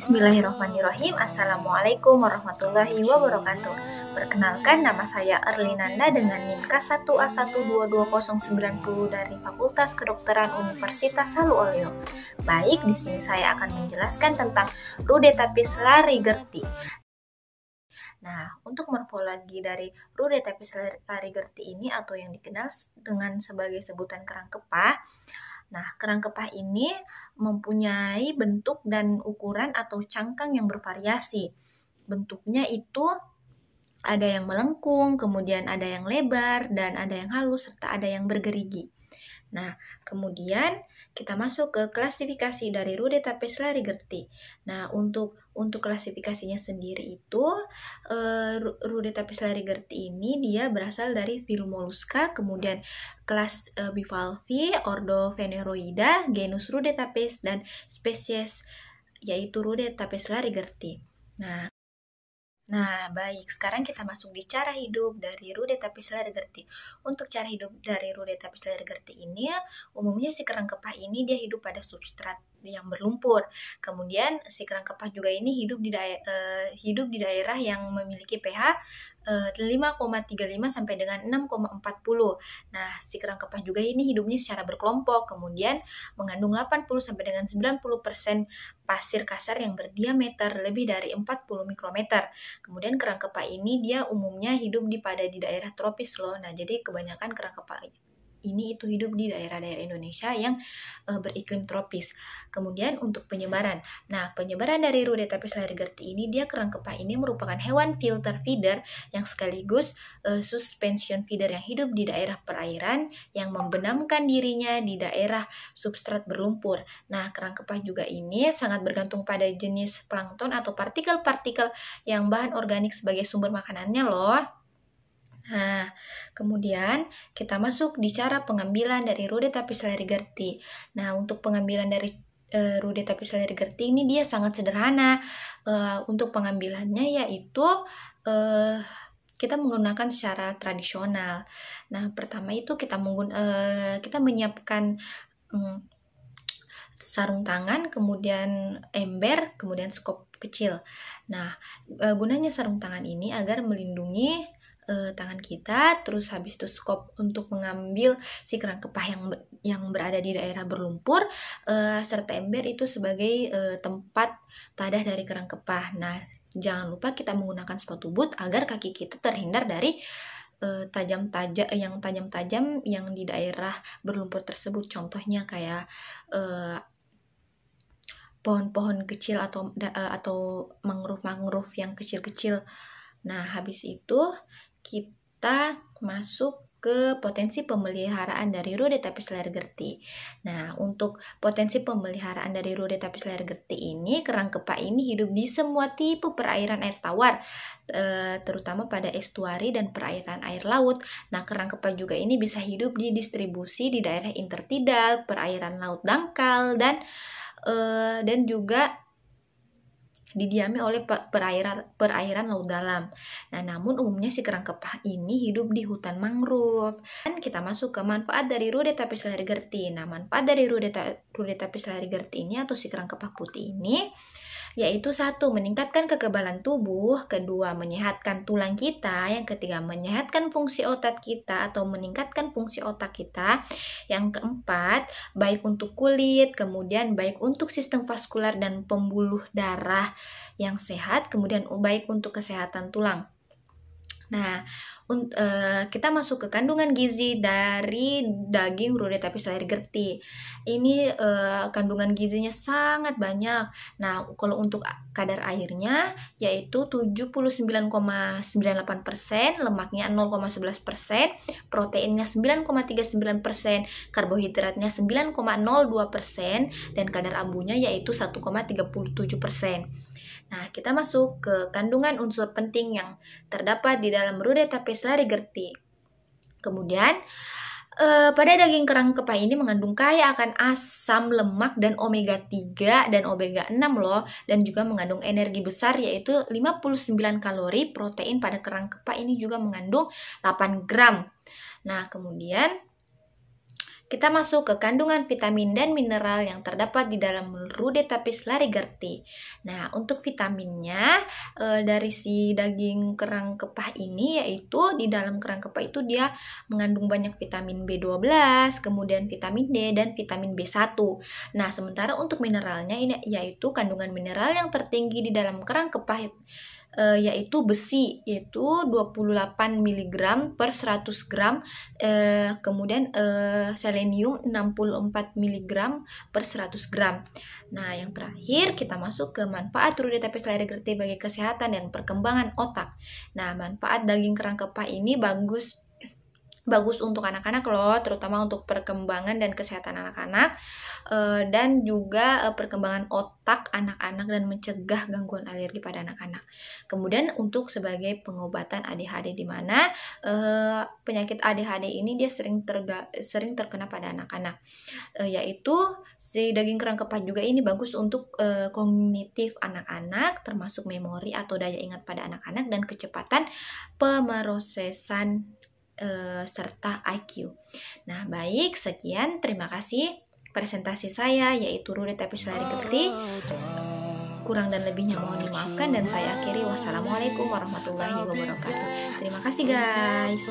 Bismillahirrahmanirrahim. Assalamualaikum warahmatullahi wabarakatuh. Perkenalkan, nama saya Erlinanda dengan NIM K1A1222090 dari Fakultas Kedokteran Universitas Haluoleo. Baik, di sini saya akan menjelaskan tentang Rudetapis larigerti. Nah, untuk morfologi dari Rudetapis larigerti ini atau yang dikenal dengan sebagai sebutan kerang kepah. Nah, kerang kepah ini mempunyai bentuk dan ukuran atau cangkang yang bervariasi. Bentuknya itu ada yang melengkung, kemudian ada yang lebar, dan ada yang halus, serta ada yang bergerigi. Nah, kemudian kita masuk ke klasifikasi dari Rudetapis larigerti. Nah, untuk klasifikasinya sendiri itu, Rudetapis larigerti ini dia berasal dari filum Mollusca, kemudian kelas Bivalvi, ordo Phaneroida, genus Rudetapis, dan spesies yaitu Rudetapis larigerti. Nah, baik. Sekarang kita masuk di cara hidup dari Rudetapis larigerti. Untuk cara hidup dari Rudetapis larigerti ini, umumnya si kerang kepah ini dia hidup pada substrat yang berlumpur. Kemudian si kerang kepah juga ini hidup di daerah yang memiliki pH 5,35 sampai dengan 6,40. Nah, si kerang kepah juga ini hidupnya secara berkelompok, kemudian mengandung 80 sampai dengan 90% pasir kasar yang berdiameter lebih dari 40 mikrometer. Kemudian kerang kepah ini dia umumnya hidup di daerah tropis loh. Nah, jadi kebanyakan kerang kepah ini itu hidup di daerah-daerah Indonesia yang beriklim tropis. Kemudian untuk penyebaran. Nah, penyebaran dari Rudetapis larigerti ini, dia kerang kepah ini merupakan hewan filter feeder yang sekaligus suspension feeder yang hidup di daerah perairan yang membenamkan dirinya di daerah substrat berlumpur. Nah, kerang kepah juga ini sangat bergantung pada jenis plankton atau partikel-partikel yang bahan organik sebagai sumber makanannya loh. Nah, kemudian kita masuk di cara pengambilan dari Rudetapis larigerti. Nah, untuk pengambilan dari Rudetapis larigerti ini dia sangat sederhana. Untuk pengambilannya yaitu kita menggunakan secara tradisional. Nah, pertama itu kita menyiapkan sarung tangan, kemudian ember, kemudian skop kecil. Nah, gunanya sarung tangan ini agar melindungi tangan kita, terus habis itu skop untuk mengambil si kerang kepah yang berada di daerah berlumpur, serta ember itu sebagai tempat tadah dari kerang kepah. Nah, jangan lupa kita menggunakan sepatu boot agar kaki kita terhindar dari tajam-tajam yang di daerah berlumpur tersebut. Contohnya kayak pohon-pohon kecil atau mangrove yang kecil-kecil. Nah, habis itu kita masuk ke potensi pemeliharaan dari Rudetapis larigerti. Nah, untuk potensi pemeliharaan dari Rudetapis larigerti ini, kerang kepah ini hidup di semua tipe perairan air tawar, terutama pada estuari dan perairan air laut. Nah, kerang kepah juga ini bisa hidup di distribusi di daerah intertidal, perairan laut dangkal, dan juga didiami oleh perairan laut dalam. Nah, namun umumnya si kerang kepah ini hidup di hutan mangrove. Dan kita masuk ke manfaat dari Rudetapis larigerti. Nah, manfaat dari Rudetapis larigerti ini atau si kerang kepah putih ini yaitu 1. Meningkatkan kekebalan tubuh, kedua menyehatkan tulang kita, yang ketiga menyehatkan fungsi otot kita atau meningkatkan fungsi otak kita, yang keempat baik untuk kulit, kemudian baik untuk sistem vaskular dan pembuluh darah yang sehat, kemudian baik untuk kesehatan tulang. Nah, kita masuk ke kandungan gizi dari daging Rudetapis larigerti. Ini kandungan gizinya sangat banyak. Nah, kalau untuk kadar airnya yaitu 79,98%, lemaknya 0,11%, proteinnya 9,39%, karbohidratnya 9,02%, dan kadar abunya yaitu 1,37%. Nah, kita masuk ke kandungan unsur penting yang terdapat di dalam Rudetapis larigerti. Kemudian, pada daging kerang kepah ini mengandung kaya akan asam lemak dan omega 3 dan omega 6 loh, dan juga mengandung energi besar yaitu 59 kalori. Protein pada kerang kepah ini juga mengandung 8 gram. Nah, kemudian Kita masuk ke kandungan vitamin dan mineral yang terdapat di dalam Rudetapes larigerti. Nah, untuk vitaminnya dari si daging kerang kepah ini, yaitu di dalam kerang kepah itu dia mengandung banyak vitamin B12, kemudian vitamin D dan vitamin B1. Nah, sementara untuk mineralnya ini yaitu kandungan mineral yang tertinggi di dalam kerang kepah yaitu besi, yaitu 28 mg per 100 gram, kemudian selenium 64 mg per 100 gram. Nah, yang terakhir kita masuk ke manfaat Rudetapes larigerti bagi kesehatan dan perkembangan otak. Nah, manfaat daging kerang kepah ini bagus untuk anak-anak loh, terutama untuk perkembangan dan kesehatan anak-anak, dan juga perkembangan otak anak-anak dan mencegah gangguan alergi pada anak-anak. Kemudian untuk sebagai pengobatan ADHD, di mana penyakit ADHD ini dia sering terkena pada anak-anak, yaitu si daging kerang kepah juga ini bagus untuk kognitif anak-anak, termasuk memori atau daya ingat pada anak-anak dan kecepatan pemrosesan serta IQ. Nah, baik, sekian, terima kasih presentasi saya, yaitu Rudetapes larigerti. Kurang dan lebihnya mohon dimaafkan, dan saya akhiri. Wassalamualaikum warahmatullahi wabarakatuh. Terima kasih guys.